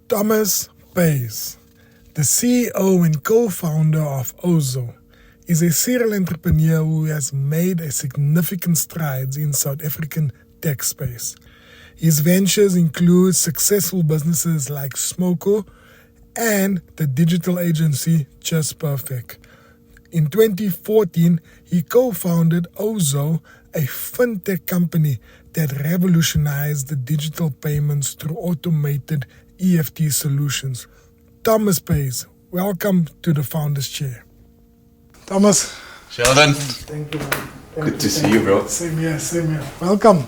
Thomas Pays, the CEO and co-founder of Ozow, is a serial entrepreneur who has made a significant strides in South African tech space. His ventures include successful businesses like Smoko and the digital agency Just Perfect. In 2014, he co-founded Ozow, a fintech company that revolutionized the digital payments through automated EFT solutions. Thomas Pays, welcome to the Founders Chair. Thomas. Sheldon. Thank you, man. Good to see you, bro. Same here. Welcome.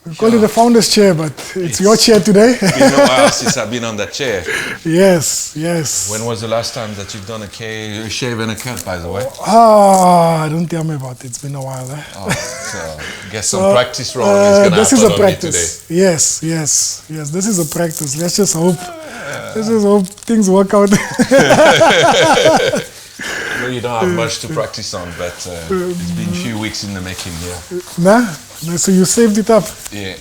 We call it the Founders Chair, but it's your chair today. It's been a while since I've been on that chair. Yes. When was the last time that you've done a shave and a cut, by the way? Don't tell me about it. It's been a while. Oh, so guess some practice wrong is going to happen This is a on practice. Me today. Yes. This is a practice. Let's just hope things work out. I know you don't have much to practice on, but it's been a few weeks in the making here. So you saved it up. Yeah.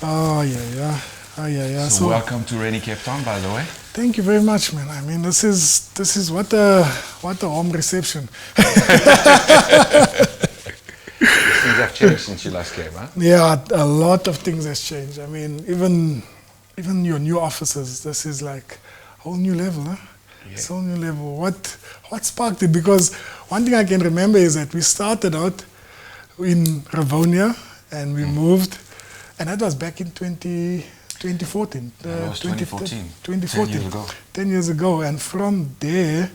Oh yeah. So welcome to rainy Cape Town, by the way. Thank you very much, man. I mean, this is what a home reception. Things have changed since you last came, huh? Yeah, a lot of things has changed. I mean, even your new offices, this is like a whole new level, huh? Yeah. It's a whole new level. What sparked it? Because one thing I can remember is that we started out in Rivonia and we moved, and that was back in 2014. That was 2014. 2014. 10 years ago. 10 years ago. And from there,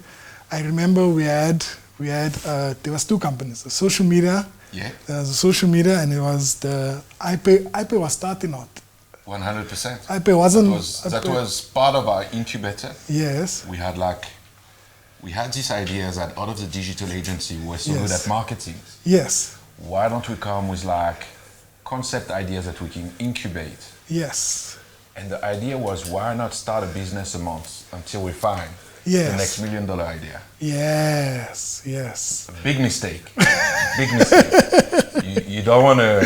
I remember there was two companies, the social media. Yeah. There was the social media and it was the iPay was starting out. 100%. iPay wasn't... That was part of our incubator. Yes. We had this idea that out of the digital agency, we're so good at marketing. Yes. Why don't we come with like concept ideas that we can incubate? Yes. And the idea was, why not start a business a month until we find the next $1 million idea? Yes. Big mistake. You don't want to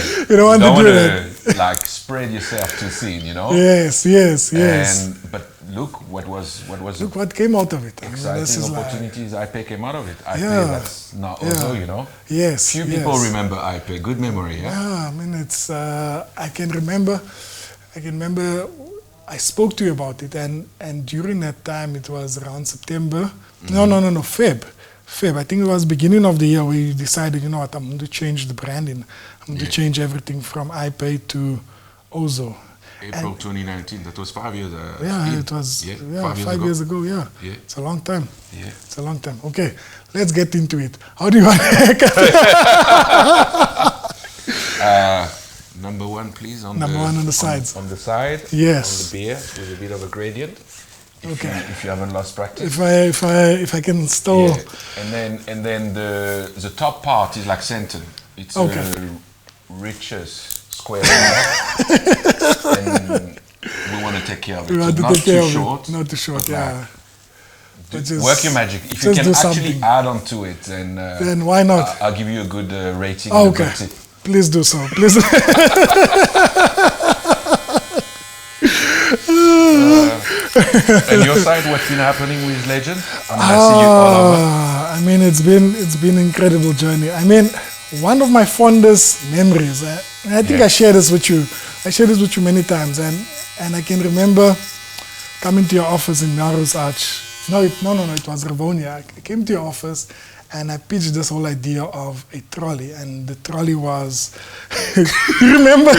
like spread yourself too thin, you know? Yes. But look what came out of it. Exciting opportunities. iPay came out of it. iPay, that's not Ozow, you know? Yes. Few people remember iPay. Good memory, yeah? Yeah, I mean, it's, I can remember I spoke to you about it, and during that time, it was around September. No, Feb. I think it was beginning of the year we decided, you know what, I'm going to change the branding. I'm going to change everything from iPay to Ozow. April 2019, that was 5 years ago. It was 5 years ago, yeah. It's a long time. Yeah. It's a long time. Okay, let's get into it. How do you want to Number one, please. Number one on the sides. On the side. Yes. On the beer with a bit of a gradient. If you haven't lost practice. If I can still. Yeah. And then the top part is like center. It's the richest square. And we want to take care of it. Not too short. Yeah. Work your magic. If you can actually add on to it, then why not? I'll give you a good rating. Okay. Please do so. Please. And your side, what's been happening with Legend? I see you all over. I mean, it's been an incredible journey. I mean, one of my fondest memories, and I think I shared this with you. I shared this with you many times, and I can remember coming to your office in Melrose Arch. No, it was Rivonia. I came to your office and I pitched this whole idea of a trolley, and the trolley was, you remember?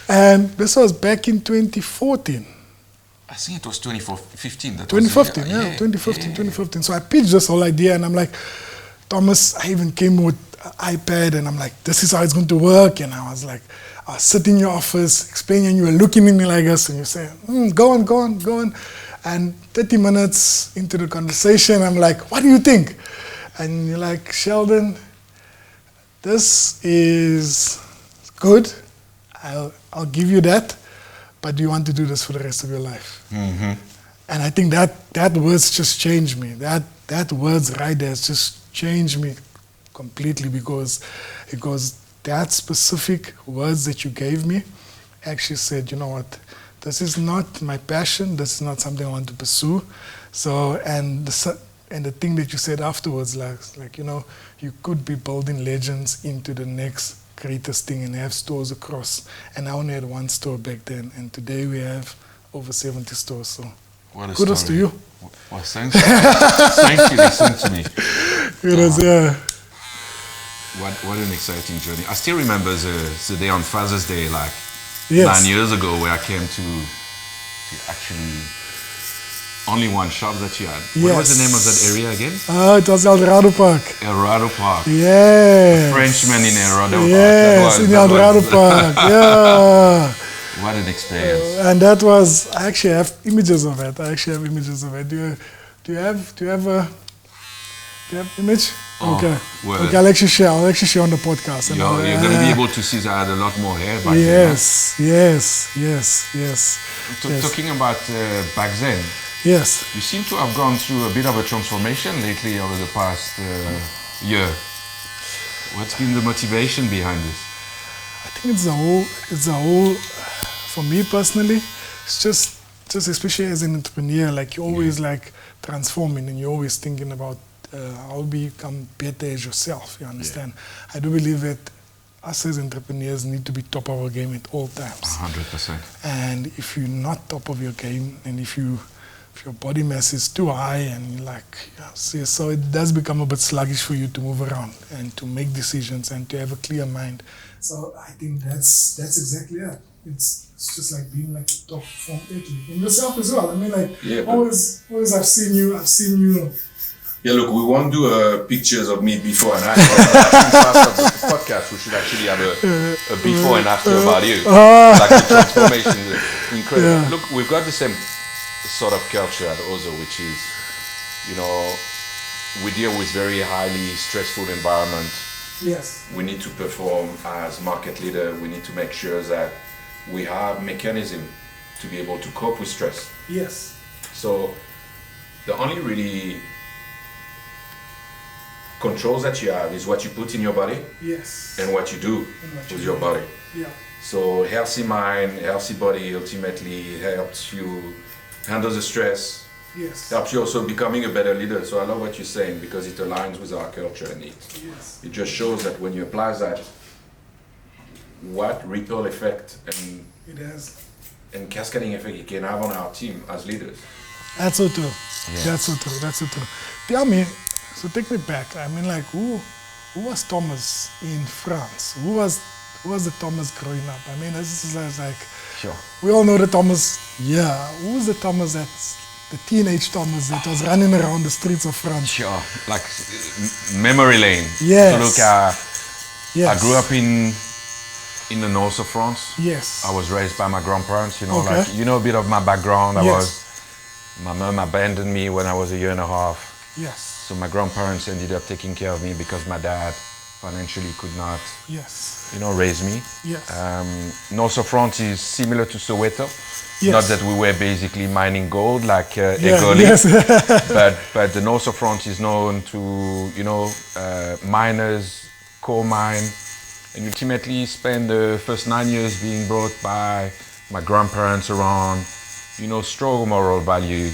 And this was back in 2014. I think it was 2015. 2015. So I pitched this whole idea and I'm like, Thomas, I even came with an iPad and I'm like, this is how it's going to work. And I was sitting in your office explaining, and you were looking at me like this and you say, go on. And 30 minutes into the conversation, I'm like, what do you think? And you're like, Sheldon, this is good. I'll give you that. But do you want to do this for the rest of your life? Mm-hmm. And I think that words just changed me. That words right there just changed me completely because that specific words that you gave me actually said, you know what, this is not my passion. This is not something I want to pursue. So, and the thing that you said afterwards, like you could be building legends into the next greatest thing and have stores across. And I only had one store back then, and today we have over 70 stores. So, kudos to you. Well, thank you. Listen to me. Yeah. What an exciting journey. I still remember the day on Father's Day, like 9 Yes. years ago, where I came to actually only one shop that you had. What was the name of that area again? It was El Dorado Park. El Dorado Park. Yeah. Frenchman in El Dorado Yes, Park. in El Dorado Park. Yeah. What an experience. And that was, I actually have images of it. Do you have image? Oh, okay. well, Okay, I'll actually share on the podcast. You're going to be able to see that I had a lot more hair back yes, then. Yes. Talking about back then, Yes. you seem to have gone through a bit of a transformation lately over the past year. What's been the motivation behind this? I think it's the whole, for me personally, it's just especially as an entrepreneur, like you're always like transforming and you're always thinking about how to become better as yourself, you understand? I do believe that us as entrepreneurs need to be top of our game at all times. 100%. And if you're not top of your game, and if your body mass is too high, and so it does become a bit sluggish for you to move around and to make decisions and to have a clear mind. So I think that's exactly it. It's just like being like a top form athlete in yourself as well. I mean, like always I've seen you. Yeah, look, we won't do pictures of me before and after. I think after the podcast, we should actually have a before and after about you. Like the transformation is incredible. Yeah. Look, we've got the same sort of culture at Ozow, which is, we deal with very highly stressful environment. Yes. We need to perform as market leader. We need to make sure that we have mechanism to be able to cope with stress. Yes. So the only really controls that you have is what you put in your body. Yes. And what you do with your body. Yeah. So healthy mind, healthy body ultimately helps you handle the stress. Yes. Helps you also becoming a better leader. So I love what you're saying because it aligns with our culture and it just shows that when you apply that, what ripple effect and it has. And cascading effect it can have on our team as leaders. That's so true. Yeah. That's so true. Tell me, so take me back. I mean, like, who was Thomas in France? Who was the Thomas growing up? I mean, this is like, sure. We all know the Thomas. Yeah, who was the Thomas that's the teenage Thomas that was running around the streets of France? Sure, like memory lane. Yes. So look, I grew up in the north of France. Yes. I was raised by my grandparents. Okay. Like a bit of my background. Yes. My mom abandoned me when I was a year and a half. Yes. So my grandparents ended up taking care of me because my dad financially could not, yes, raise me. Yes. North of France is similar to Soweto. Yes. Not that we were basically mining gold like yes. Egoli, Yes. but the north of France is known to, miners, coal mine, and ultimately spent the first 9 years being brought by my grandparents around, strong moral value.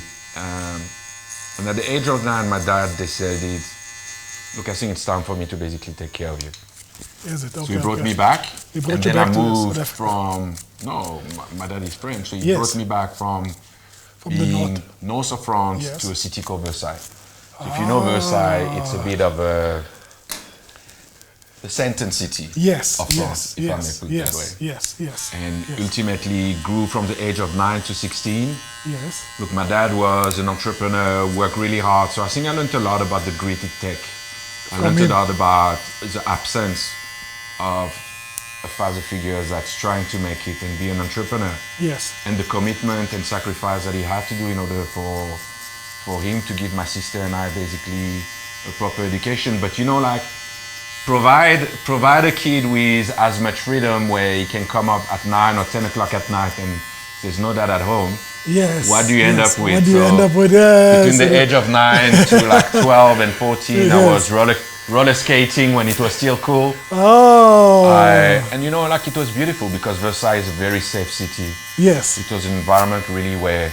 And at the age of 9, my dad decided, look, I think it's time for me to basically take care of you. Is it? Okay, so he brought me back, he brought and you then back I moved to from, my dad is French, so he yes. brought me back from being north of France yes. to a city called Versailles. So if you know Versailles, it's a bit of a sentence city yes. of France, if I may put it that way. Yes. And ultimately grew from the age of 9 to 16. Yes. Look, my dad was an entrepreneur, worked really hard, so I think I learned a lot about the grit it takes. I learned a lot about the absence of a father figure that's trying to make it and be an entrepreneur. Yes. And the commitment and sacrifice that he had to do in order for him to give my sister and I basically a proper education. But provide a kid with as much freedom where he can come up at 9 or 10 o'clock at night and there's no dad at home. Yes. What do you end up with? What do you end up with? Between the age of 9 to like 12 and 14, I was roller skating when it was still cool. Oh. And you know, like it was beautiful because Versailles is a very safe city. Yes. It was an environment really where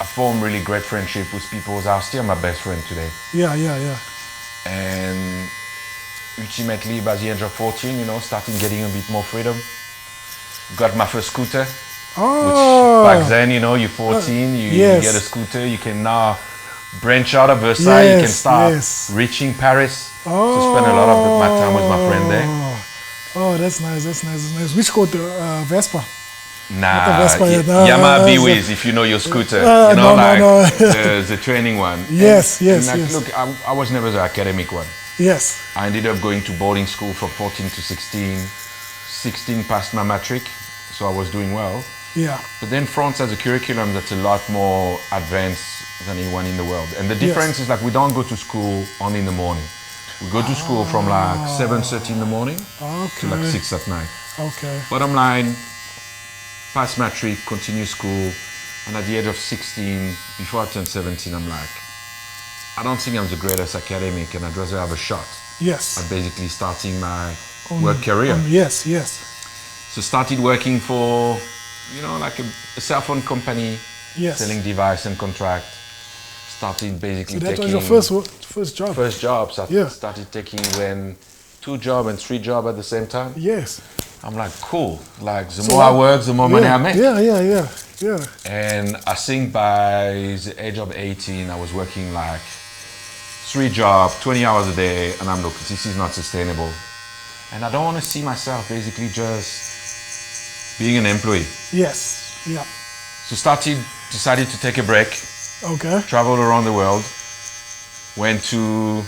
I formed really great friendship with people who are still my best friend today. Yeah. And ultimately, by the age of 14, you know, started getting a bit more freedom. Got my first scooter. Which back then, you know, you're 14, you get a scooter, you can now branch out of Versailles, you can start reaching Paris. So spend a lot of my time with my friend there. Oh, that's nice. Which scooter? Vespa? Nah, Yamaha B-Wiz, if you know your scooter. You know, the training one. Yes. Look, I was never the academic one. Yes. I ended up going to boarding school from 14 to 16. 16 passed my matric, so I was doing well. Yeah. But then France has a curriculum that's a lot more advanced than anyone in the world. And the difference is like we don't go to school only in the morning. We go to school from like 7:30 in the morning to like 6 at night. Okay. Bottom line, pass matric, continue school. And at the age of 16, before I turned 17, I'm like, I don't think I'm the greatest academic and I'd rather have a shot. Yes. At basically starting my work career. Yes. So started working for, you know, like a cell phone company, selling device and contract. Started basically that taking... was your first job? First job. So I started taking 2 jobs and 3 jobs at the same time. Yes. I'm like, cool. Like, the more I work, the more money I make. Yeah. And I think by the age of 18, I was working like 3 jobs, 20 hours a day, and I'm like, this is not sustainable. And I don't want to see myself basically just being an employee. Yes, yeah. So decided to take a break. Okay. Traveled around the world. Went to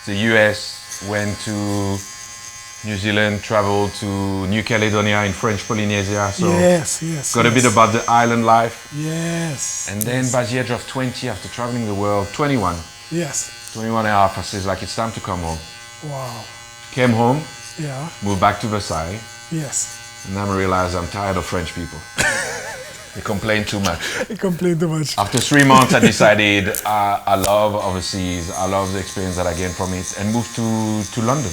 the US, went to New Zealand, traveled to New Caledonia in French Polynesia. So got a bit about the island life. Yes. And then by the age of 20, after traveling the world, 21. Yes. 21 and a half, I said, like, it's time to come home. Wow. Came home. Yeah. Moved back to Versailles. Yes. And then I realized I'm tired of French people. They complain too much. After 3 months, I decided I love overseas. I love the experience that I gained from it, and moved to London.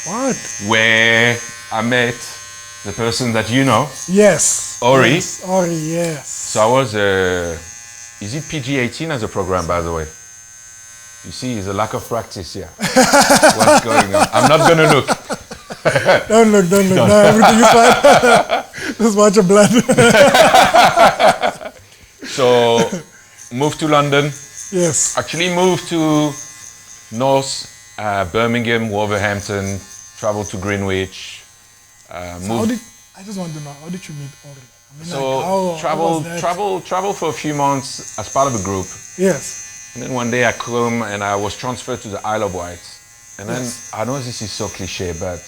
What? Where I met the person that you know. Yes. Ori. Yes. Ori, yes. So I was is it PG-18 as a program, by the way? You see, there's a lack of practice here. What's going on? I'm not gonna look. Don't look. No, everything is fine. Just watch your blood. So, moved to London. Yes. Actually moved to North Birmingham, Wolverhampton, traveled to Greenwich. I just want to know, how did you meet Ori? I mean, so travel for a few months as part of a group. Yes. And then one day I come and I was transferred to the Isle of Wight. And then I know this is so cliche, but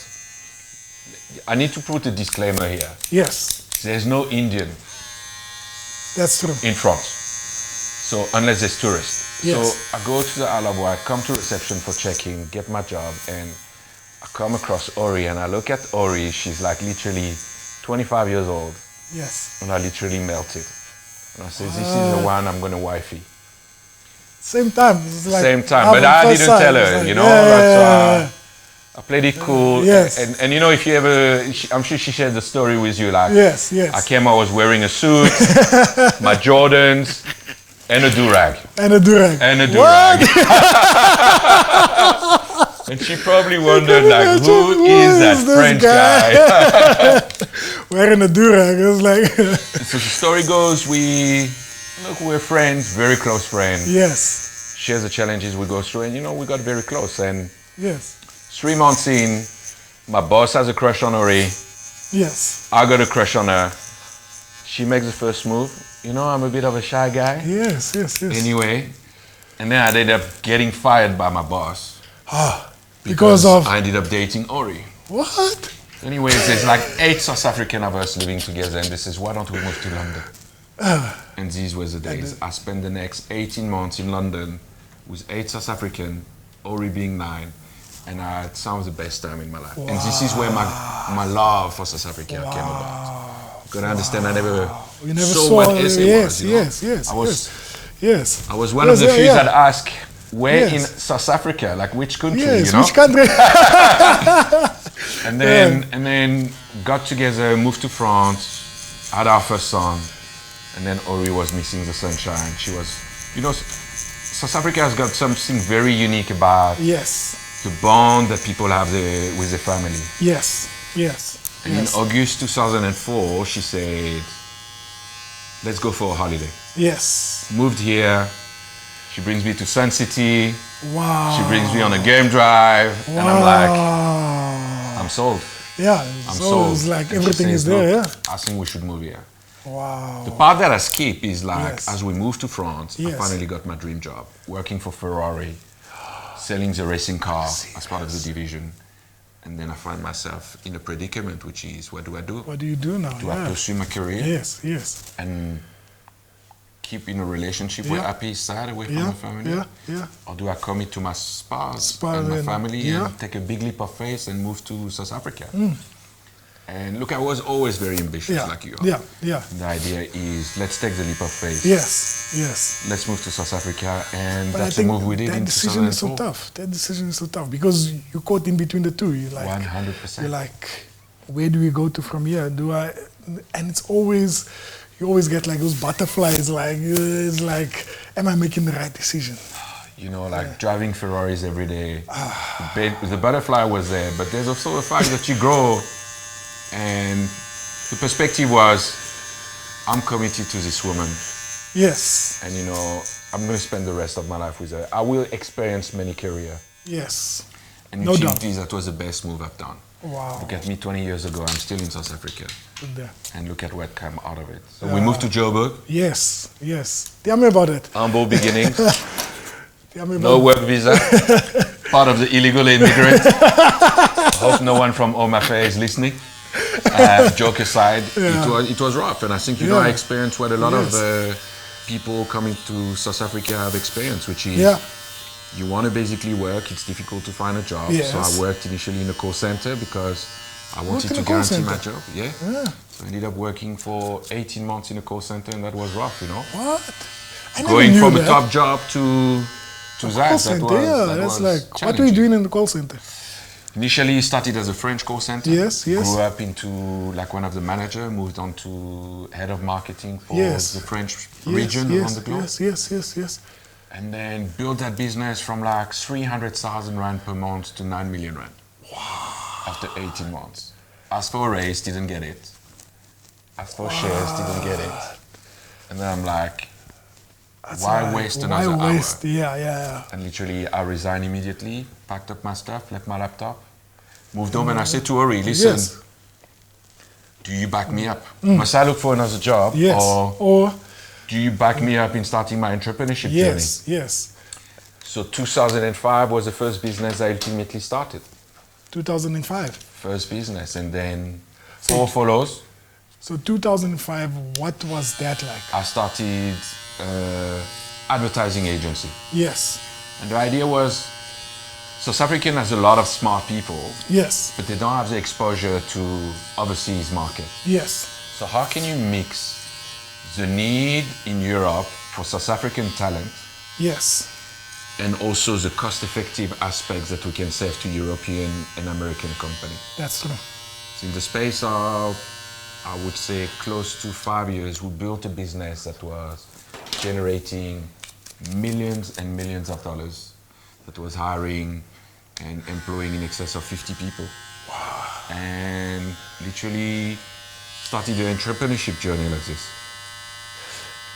I need to put a disclaimer here. Yes. There's no Indian. That's true. In France. So unless there's tourists. Yes. So I go to the Isle of Wight, come to reception for check-in, get my job, and I come across Ori and I look at Ori. She's like literally 25 years old. Yes. And I literally melted. And I said, this is the one I'm going to wifey. Same time. Like same time, but I didn't tell her, like, you know. So I played it cool. Yes. And you know, if you ever, I'm sure she shared the story with you. Like, yes. I came, I was wearing a suit, my Jordans, and a do-rag. And she probably wondered, like, who is that French guy? Wearing a do-rag. It was like. So the story goes, we're friends, very close friends. Yes. Shares the challenges we go through, and you know, we got very close. And yes. 3 months in, my boss has a crush on Ori. Yes. I got a crush on her. She makes the first move. You know, I'm a bit of a shy guy. Yes. Anyway, and then I ended up getting fired by my boss. Because of? I ended up dating Ori. What? Anyways, there's like 8 South African of us living together, and this is, why don't we move to London? And these were the days. I spent the next 18 months in London with 8 South African, Ori being 9. And it sounds the best time in my life. Wow. And this is where my love for South Africa came about. You gotta understand, I never saw what SA was. You know? Yes. I was one of the few that asked Where Yes. in South Africa? Like which country? Yes, you know? which country? And then got together, moved to France, had our first son, and then Ori was missing the sunshine. She was, South Africa has got something very unique about Yes, the bond that people have with their family. yes, yes. And Yes. in August 2004, she said, let's go for a holiday. Yes. Moved here. She brings me to Sun City. Wow. She brings me on a game drive. Wow. And I'm like, I'm sold. Yeah, I'm so sold. it's like And she everything says, is there, "Look, yeah. I think we should move here." Wow. The part that I skip is like, Yes. as we moved to France, I Yes. finally got my dream job, working for Ferrari, selling the racing car as part of the division. And then I find myself in a predicament, which is, what do I do? What do you do now? Do I pursue my career Yes, yes. and keep in a relationship where Yeah. happy, sad, away from Yeah, my family? yeah, yeah. Or do I commit to my spouse Spouse and my and- family yeah. and take a big leap of faith and move to South Africa? And look, I was always very ambitious Yeah, like you are. yeah, yeah. The idea is, let's take the leap of faith. Yes, yes. Let's move to South Africa, and But I that's the think move we did that in decision is so 2004. tough. That decision is so tough because you're caught in between the two. You're like, 100%. You're like, where do we go to from here? And it's always, you always get like those butterflies. Like, it's like, am I making the right decision? Driving Ferraris every day. The butterfly was there, but there's also the fact that you grow, and the perspective was, I'm committed to this woman, Yes, and I'm going to spend the rest of my life with her. I will experience many careers. yes. And No in doubt. truth, that was the best move I've done. Wow. Look at me 20 years ago, I'm still in South Africa. Good there. And look at what came out of it. So we moved to Joburg, Yes, yes. Tell me about it. humble beginnings, Tell me about no work visa, part of the illegal immigrant. Hope no one from Omafe is listening. Joke aside, it was rough. And I think, I experienced what a lot of people coming to South Africa have experienced, which is you want to basically work, it's difficult to find a job. Yes. So I worked initially in a call center because I wanted in to a call guarantee my center? job. Yeah. So I ended up working for 18 months in a call center, and that was rough, What? I never Going knew from that. a top job to Call that, center, that that's was like, what were you challenging. doing in the call center? Initially started as a French call center. Yes, yes. Grew up into like one of the manager, moved on to head of marketing for Yes. the French region around the globe. Yes. And then built that business from like 300,000 Rand per month to 9 million Rand. Wow. After 18 months. Asked for a raise, didn't get it. Asked for shares, didn't get it. And then I'm like, why waste another hour? Yeah. And literally, I resigned immediately, packed up my stuff, left my laptop, moved home, and I said to Ori, listen, Yes. do you back me up? Must I look for another job? Yes. Or do you back me up in starting my entrepreneurship journey? Yes. So 2005 was the first business I ultimately started. 2005. First business, and then 4 follows. So 2005, what was that like? I started advertising agency. Yes. And the idea was, South African has a lot of smart people, Yes. but they don't have the exposure to overseas market. Yes. So how can you mix the need in Europe for South African talent Yes. and also the cost-effective aspects that we can save to European and American company? That's true. So in the space of, I would say, close to 5 years, we built a business that was generating millions and millions of dollars, that was hiring and employing in excess of 50 people. Wow. And literally started the entrepreneurship journey like this.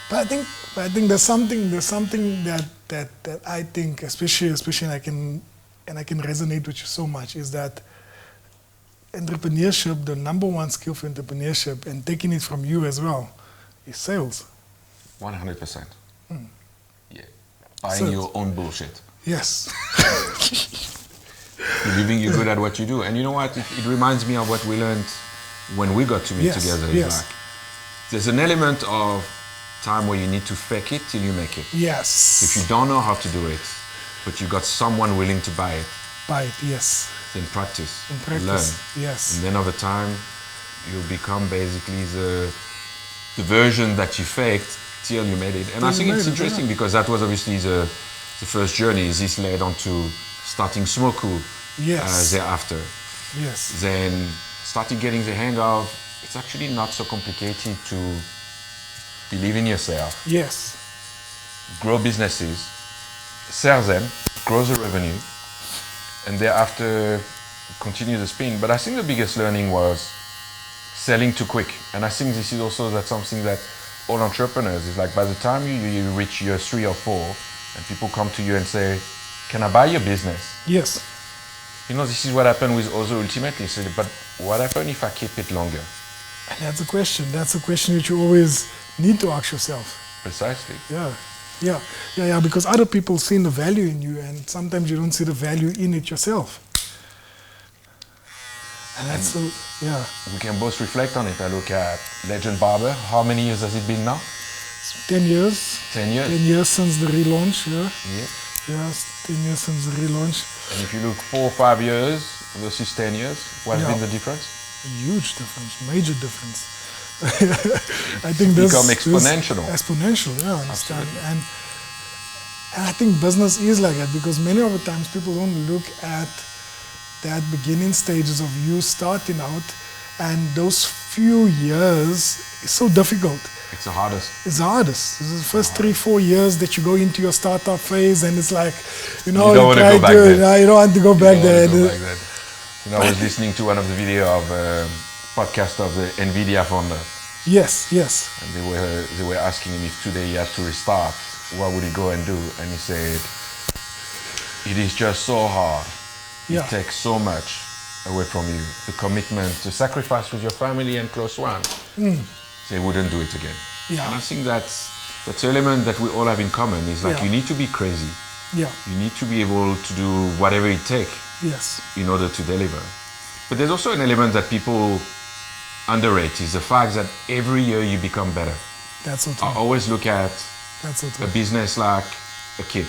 But I think there's something that I think, especially and I can resonate with you so much, is that entrepreneurship, the number one skill for entrepreneurship, and taking it from you as well, is sales. 100%. Yeah. Buying Sales. your own bullshit. Yes. Believing you're good at what you do. And you know what? It reminds me of what we learned when we got to meet together. It's Yes. like, there's an element of time where you need to fake it till you make it. Yes. If you don't know how to do it, but you got someone willing to buy it, Buy it. Yes. then practice, In practice. learn. Yes. And then over time, you'll become basically the version that you faked till you made it. And I Till think you it's made it, interesting because that was obviously the first journey. This led on to starting Smoku thereafter. Yes. Then started getting the hang of, it's actually not so complicated to believe in yourself. Yes. Grow businesses, sell them, grow the revenue, and thereafter continue the spin. But I think the biggest learning was selling too quick. And I think this is also that something that all entrepreneurs is like, by the time you reach year 3 or 4 and people come to you and say, can I buy your business? Yes. You know, this is what happened with Ozow ultimately. So, but what happened if I keep it longer? And that's a question. That's a question that you always need to ask yourself. Precisely. Yeah, because other people see the value in you, and sometimes you don't see the value in it yourself. And that's so, yeah. We can both reflect on it. I look at Legend Barber. How many years has it been now? 10 years. 10 years. 10 years since the relaunch, Yeah. Yes, 10 years since the relaunch. And if you look 4 or 5 years versus 10 years, what's been the difference? A huge difference, major difference. I think this become exponential. Exponential, yeah, I understand. And I think business is like that, because many of the times people don't look at that beginning stages of you starting out, and those few years is so difficult. It's the hardest. It's the hardest. This is the first 3-4 years that you go into your startup phase, and it's like, you know, you don't want to go back there. You don't want to go back there. You know, I was listening to one of the video of podcast of the NVIDIA founder. Yes. And they were asking him if today he had to restart, what would he go and do? And he said, it is just so hard. Yeah. It takes so much away from you. The commitment, the sacrifice with your family and close ones. They wouldn't do it again. Yeah. And I think that's the element that we all have in common is like you need to be crazy. Yeah. You need to be able to do whatever it takes. Yes. In order to deliver. But there's also an element that people underrate is the fact that every year you become better. That's so true. I always look at a business like a kid.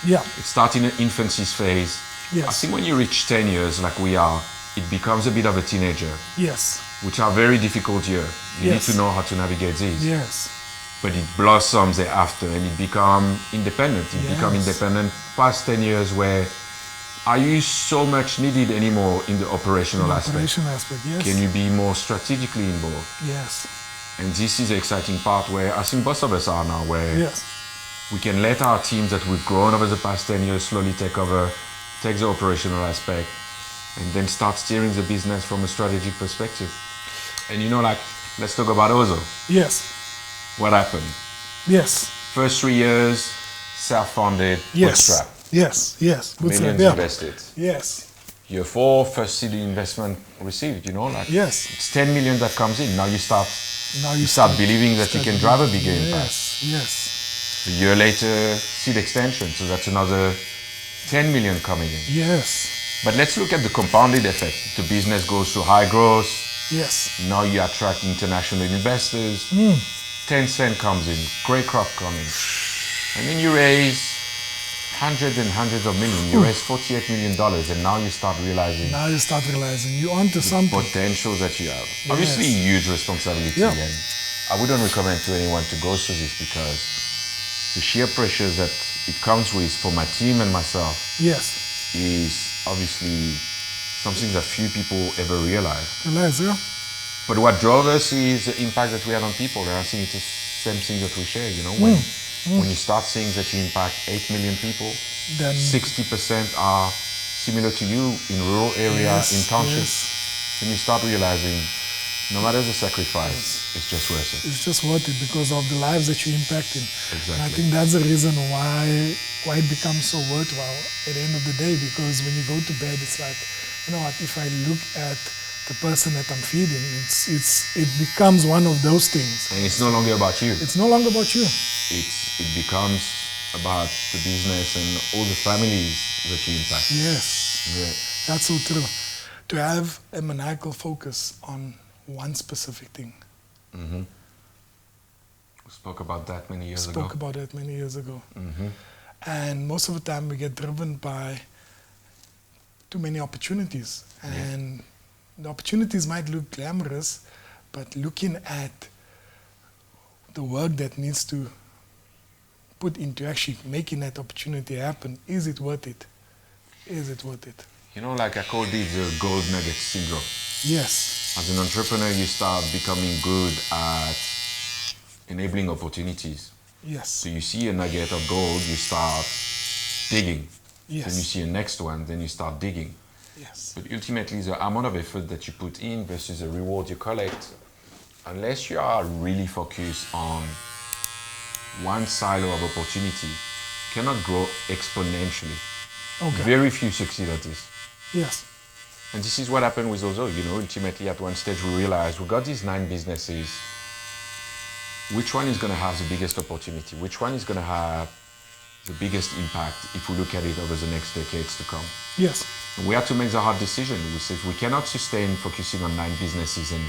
Yeah. It starts in an infancy phase. Yes. I think when you reach 10 years like we are, it becomes a bit of a teenager. Yes. Which are very difficult years. You need to know how to navigate these. Yes. But it blossoms thereafter and it becomes independent. It becomes independent past 10 years where are you so much needed anymore in the operational aspect? Yes. Can you be more strategically involved? Yes. And this is the exciting part where I think both of us are now, where we can let our teams that we've grown over the past 10 years slowly take over, take the operational aspect, and then start steering the business from a strategic perspective. And you know, like, let's talk about Ozow. Yes. What happened? Yes. First 3 years, self-funded, bootstrap. Yes. Millions invested. Yes. Year 4, first seed investment received, you know, like it's 10 million that comes in. Now you start believing that you can drive a bigger impact. Yes. A year later, seed extension, so that's another 10 million coming in. Yes. But let's look at the compounded effect. The business goes through high growth. Yes. Now you attract international investors. 10 cent comes in, great crop coming. And then you raise hundreds and hundreds of millions. You raise $48 million, and now you start realizing. You're onto something. Potential that you have. Yes. Obviously, huge responsibility. And I wouldn't recommend to anyone to go through this because the sheer pressure that it comes with for my team and myself is obviously something that few people ever realize. But what drove us is the impact that we had on people, and I think it's the same thing that we share. You know, when you start seeing that you impact 8 million people, then 60% are similar to you in rural area, in townships, then you start realizing no matter the sacrifice, it's just worth it. It's just worth it because of the lives that you're impacting. Exactly. And I think that's the reason why it becomes so worthwhile at the end of the day, because when you go to bed, it's like, you know what, if I look at the person that I'm feeding, it becomes one of those things. And it's no longer about you. It's no longer about you. It becomes about the business and all the families that you impact. Yes. That's so true. To have a maniacal focus on one specific thing. We spoke about that many years ago. And most of the time we get driven by too many opportunities. And the opportunities might look glamorous, but looking at the work that needs to put into actually making that opportunity happen, is it worth it? Is it worth it? You know, like I call this the gold nugget syndrome. Yes. As an entrepreneur, you start becoming good at enabling opportunities. Yes. So you see a nugget of gold, you start digging. Yes. Then you see a next one, then you start digging. Yes. But ultimately, the amount of effort that you put in versus the reward you collect, unless you are really focused on one silo of opportunity, cannot grow exponentially. Okay. Very few succeed at this. Yes. And this is what happened with Ozow. You know, ultimately at one stage we realized we got these 9 businesses. Which one is going to have the biggest opportunity? Which one is going to have the biggest impact if we look at it over the next decades to come? Yes. And we had to make the hard decision. We said we cannot sustain focusing on 9 businesses and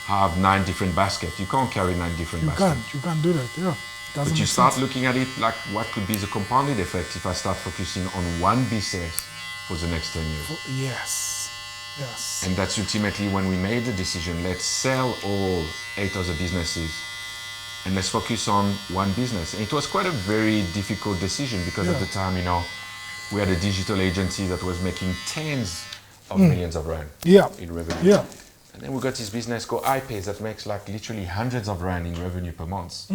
have 9 different baskets. You can't carry 9 different baskets. You can't do that, yeah. But you start looking at it like what could be the compounded effect if I start focusing on one business for the next 10 years. Yes, yes. And that's ultimately when we made the decision, let's sell all 8 other businesses and let's focus on one business. And it was quite a very difficult decision because at the time, you know, we had a digital agency that was making tens of millions of rand in revenue. Yeah. And then we got this business called iPay that makes like literally hundreds of rand in revenue per month.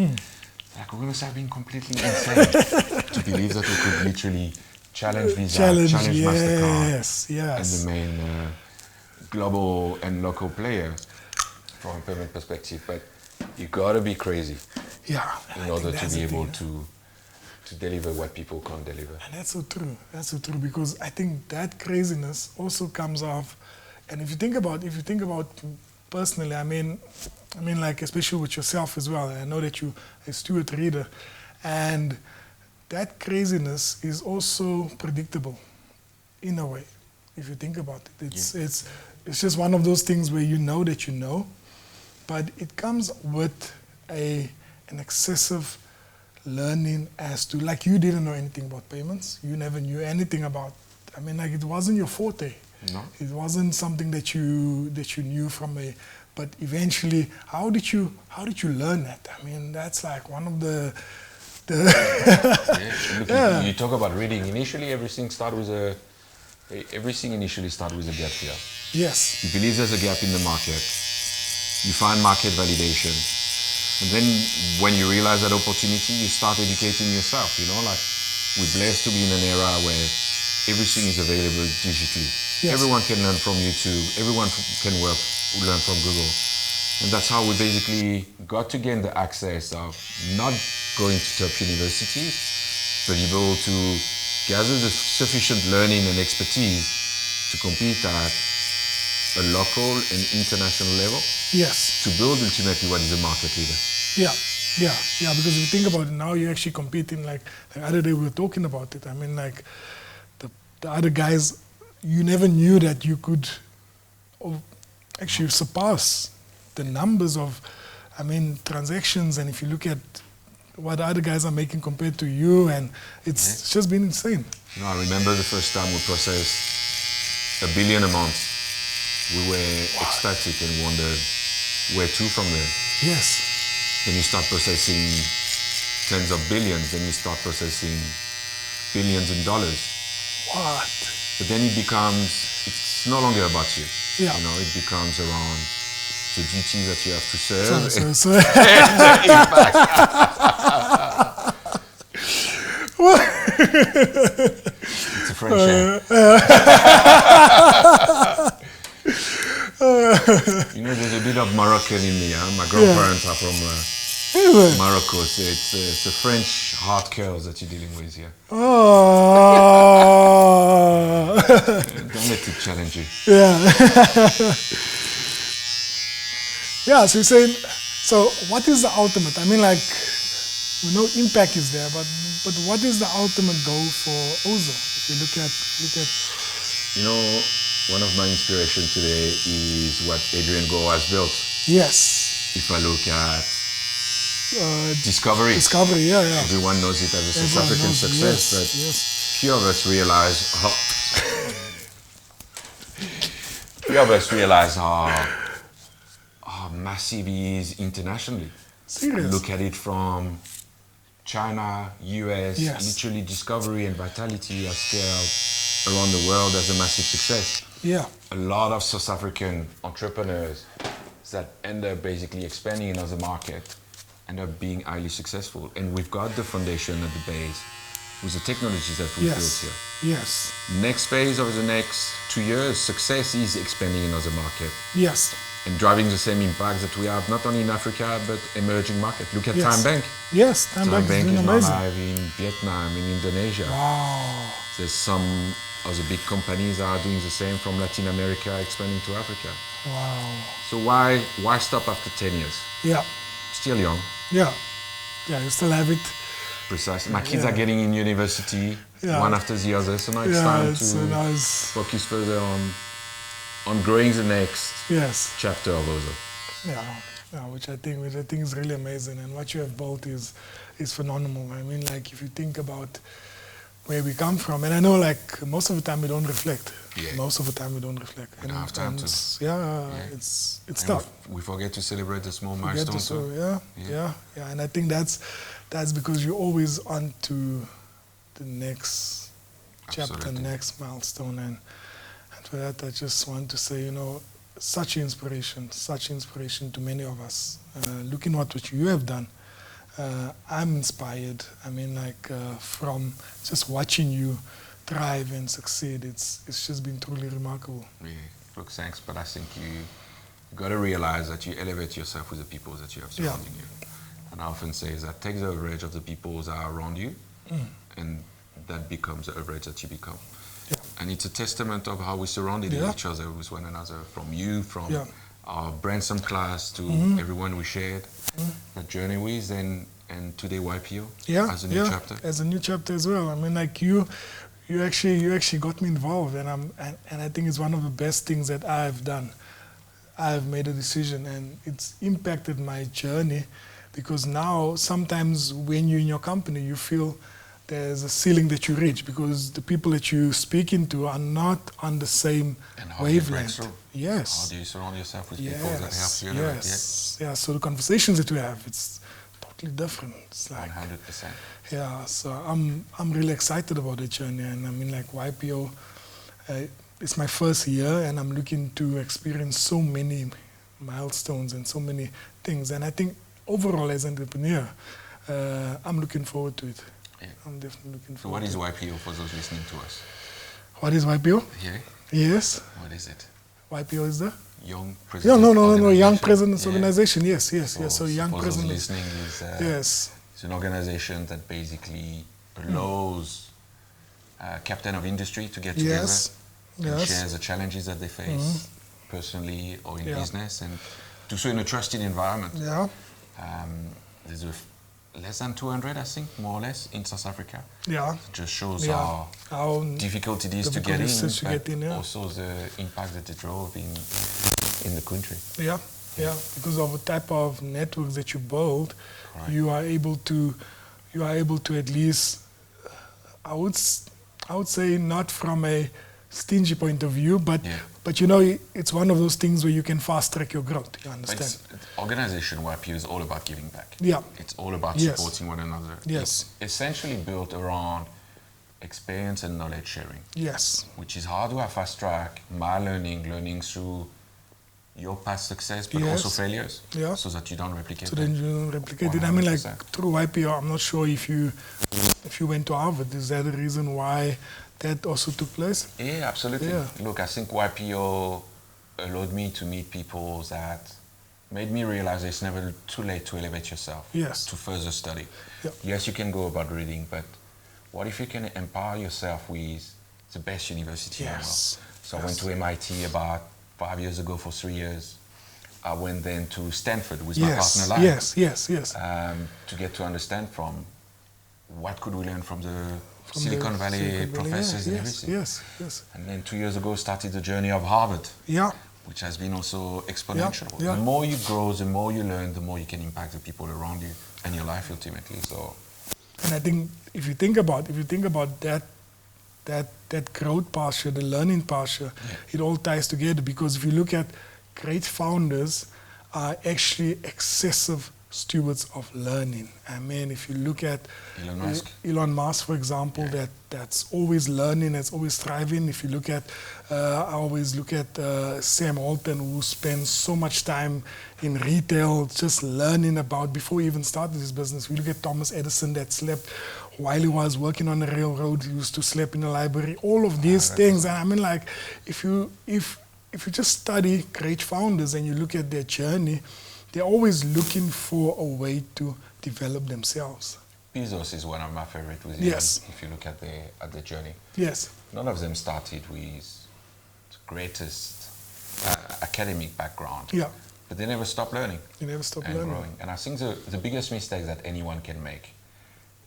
Like we must have been completely insane to believe that we could literally challenge Visa, challenge MasterCard, and the main global and local players from a payment perspective. But you gotta be crazy in order to be able to deliver what people can't deliver. And that's so true. That's so true, because I think that craziness also comes off. And if you think about personally, I mean, like especially with yourself as well. I know that you a Stuart reader, and that craziness is also predictable, in a way. If you think about it, it's just one of those things where you know that you know, but it comes with an excessive learning as to, like, you didn't know anything about payments. You never knew anything about. I mean, like, it wasn't your forte. No. It wasn't something that you knew from a. But eventually, how did you learn that? I mean, that's like one of the. Look, you talk about reading. Initially, everything started with a gap here. Yes. You believe there's a gap in the market. You find market validation, and then when you realize that opportunity, you start educating yourself. You know, like we're blessed to be in an era where everything is available digitally. Yes. Everyone can learn from YouTube. Everyone can learn from Google. And that's how we basically got to gain the access of not going to top universities, but able to gather the sufficient learning and expertise to compete at a local and international level. Yes. To build ultimately what is a market leader. Yeah, because if you think about it now, you're actually competing, like the other day we were talking about it. I mean, like the other guys, you never knew that you could actually surpass the numbers of, I mean, transactions. And if you look at what other guys are making compared to you, and it's just been insane. No, I remember the first time we processed $1 billion a month. We were ecstatic and wondered where to from there. Yes. Then you start processing tens of billions, then you start processing billions in dollars. What? But then it becomes, it's no longer about you. Yeah. You know, it becomes around the duty that you have to serve. So. And the impact. It's a French You know, there's a bit of Moroccan in me. Huh? My grandparents are from Morocco, so it's a French hard curls that you're dealing with here. Oh. Don't let it challenge you. Yeah, so you're saying, so what is the ultimate? I mean, like, we know impact is there, but what is the ultimate goal for Ozow? If you look at. You know, one of my inspirations today is what Adrian Gore has built. Yes. If I look at Discovery. Yeah. Everyone knows it as a South African success, but few of us realize how massive it is internationally. Serious? Look at it from China, US, Yes. literally discovery and vitality are scaled around the world as a massive success. Yeah. A lot of South African entrepreneurs that end up basically expanding in other markets end up being highly successful. And we've got the foundation at the base with the technologies that we've built Yes. here. Yes. Next phase over the next 2 years, success is expanding in other markets Yes. and driving the same impact that we have not only in Africa but emerging markets. Look at Yes. Time Bank. Yes. Time Bank is doing now amazing. live in Vietnam, in Indonesia. Wow. There's some of the big companies that are doing the same from Latin America expanding to Africa. Wow. So why stop after 10 years? Yeah. Still young. Yeah. Yeah. You still have it. Precisely. My kids Yeah. are getting in university, Yeah. one after the other. So now it's Yeah. time It's to so nice. focus further on growing the next Yes. chapter of Ozow. Yeah. Yeah. Which I think is really amazing, and what you have built is phenomenal. I mean, like if you think about where we come from, and I know like most of the time we don't reflect. Yeah. Most of the time we don't reflect. We don't have time to. It's And tough. we forget to celebrate the small Get to milestones. so, too. yeah, and I think that's because you're always on to the next chapter, Absolutely. next milestone, and for that I just want to say, such inspiration to many of us. Looking at what you have done, I'm inspired. I mean, like from just watching you thrive and succeed, it's just been truly remarkable. Yeah. Look, thanks, but I think you got to realize that you elevate yourself with the people that you have surrounding you. And I often say that take the average of the people that are around you, and that becomes the average that you become. Yeah. And it's a testament of how we surrounded each other with one another, from you, from our brainstorm class to everyone we shared that journey with, and today YPO as a new chapter. As a new chapter as well. I mean, like you actually got me involved, and I think it's one of the best things that I've done. I've made a decision, and it's impacted my journey, because now sometimes when you're in your company, you feel there's a ceiling that you reach because the people that you speak into are not on the same And how do you break wavelength. through? Yes. How do you surround yourself with people that help you elevate? Yes. Yeah. So the conversations that we have, it's totally different. It's like 100%. yeah. So I'm really excited about the journey, and I mean, like YPO, it's my first year, and I'm looking to experience so many milestones and so many things. And I think overall, as an entrepreneur, I'm looking forward to it. Yeah. I'm definitely looking So forward. what is YPO for those listening to us? What is YPO? Yeah. Yes. What is it? YPO is the Young President no, Organization. Young Presidents Yeah. Organization. Yes. So Young for those Presidents. listening is Yes. it's an organization that basically allows captain of industry to get together and share the challenges that they face personally or in business, and do so in a trusted environment. Yeah. There's less than 200, I think, more or less, in South Africa. Yeah. It just shows Yeah. how difficult it is to get difficult it in, is to get in, yeah. also the impact that it drove in the country. Yeah. Because of the type of networks that you build, Right. you are able to at least, I would say, not from a stingy point of view, but it's one of those things where you can fast track your growth. You understand? Organization YPO is all about giving back. Yeah. It's all about Yes. supporting one another. Yes. It's essentially built around experience and knowledge sharing, Yes. which is how do I fast track my learning through your past success, but also Yes. failures, Yeah. so that you don't replicate So them. then you replicate it. I mean, like 100%. through YPO, I'm not sure if you went to Harvard. Is that the reason why that also took place? Yeah, absolutely. Yeah. Look, I think YPO allowed me to meet people that made me realize it's never too late to elevate yourself, Yes. to further study. Yeah. Yes, you can go about reading, but what if you can empower yourself with the best university in the world? Yes. So I went to MIT about 5 years ago for 3 years. I went then to Stanford with my partner Lai. Yes. To get to understand from what could we learn from the From Silicon the Valley Silicon Valley, professors and yes, everything. Yes. And then 2 years ago started the journey of Harvard, Yeah. which has been also exponential. Yeah. The more you grow, the more you learn, the more you can impact the people around you and your life ultimately. So And I think if you think about that growth posture, the learning posture, it all ties together, because if you look at great founders are actually excessive stewards of learning. I mean, if you look at Elon Musk, for example, that's always learning, that's always thriving. If you look at, I always look at Sam Walton, who spends so much time in retail, just learning about before he even started his business. We look at Thomas Edison that slept while he was working on the railroad. He used to sleep in the library. All of these things. And I mean, like, if you just study great founders and you look at their journey, they're always looking for a way to develop themselves. Bezos is one of my favorite with Yes. if you look at the journey. Yes. None of them started with the greatest academic background. Yeah. But they never stop learning. They never stop and learning. growing. And I think the biggest mistake that anyone can make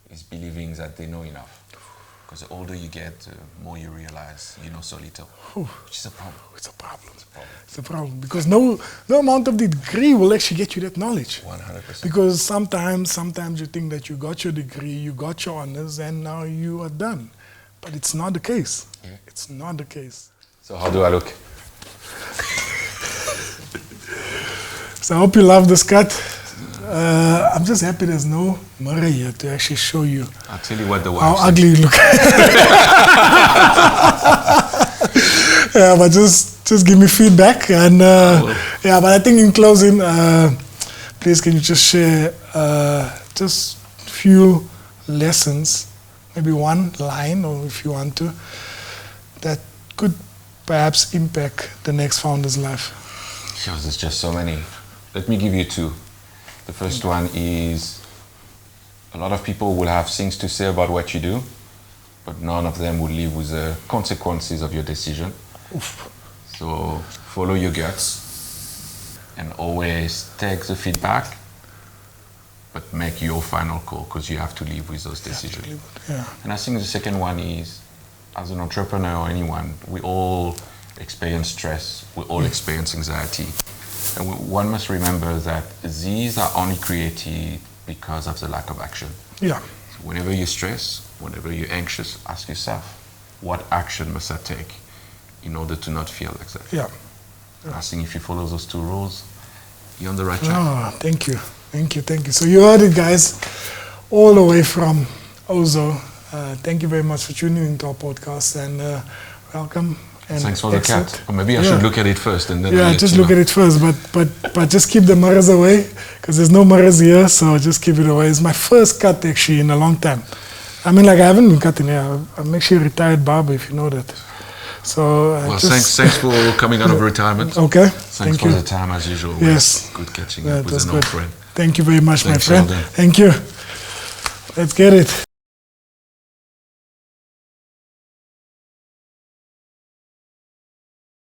is believing that they know enough. Because the older you get, the more you realize you know so little, which is a problem. It's a problem. It's a problem because no amount of degree will actually get you that knowledge. 100%. Because sometimes you think that you got your degree, you got your honors, and now you are done. But it's not the case. Yeah. It's not the case. So how do I look? So I hope you love this cut. I'm just happy there's no mirror here to actually show you. I'll tell you what the wife how said. ugly you look. Yeah, but just give me feedback. And yeah, but I think in closing, please can you just share just few lessons, maybe one line, or if you want to, that could perhaps impact the next founder's life. Sure, there's just so many. Let me give you two. The first one is a lot of people will have things to say about what you do, but none of them will live with the consequences of your decision. Oof. So follow your guts and always take the feedback, but make your final call because you have to live with those decisions. Yeah. And I think the second one is, as an entrepreneur or anyone, we all experience stress, we all experience anxiety. And one must remember that these are only created because of the lack of action. Yeah. So whenever you're stressed, whenever you're anxious, ask yourself, what action must I take in order to not feel like that? Yeah. I think if you follow those two rules, you're on the right track. Oh, thank you. Thank you. Thank you. So you heard it, guys, all the way from Ozow. Thank you very much for tuning into our podcast, and welcome. And thanks for the exit. cat. Or maybe I should look at it first and then Yeah, I'll let just you look know. at it first, but just keep the mirrors away because there's no mirrors here, so just keep it away. It's my first cut actually in a long time. I mean, like I haven't been cutting here. I'm actually a retired barber, if you know that. So well, thanks for coming out of retirement. Okay. Thanks for the time as usual. Yes. Good catching up with an old friend. Thank you very much, Thanks, my friend. Sheldon. Thank you. Let's get it.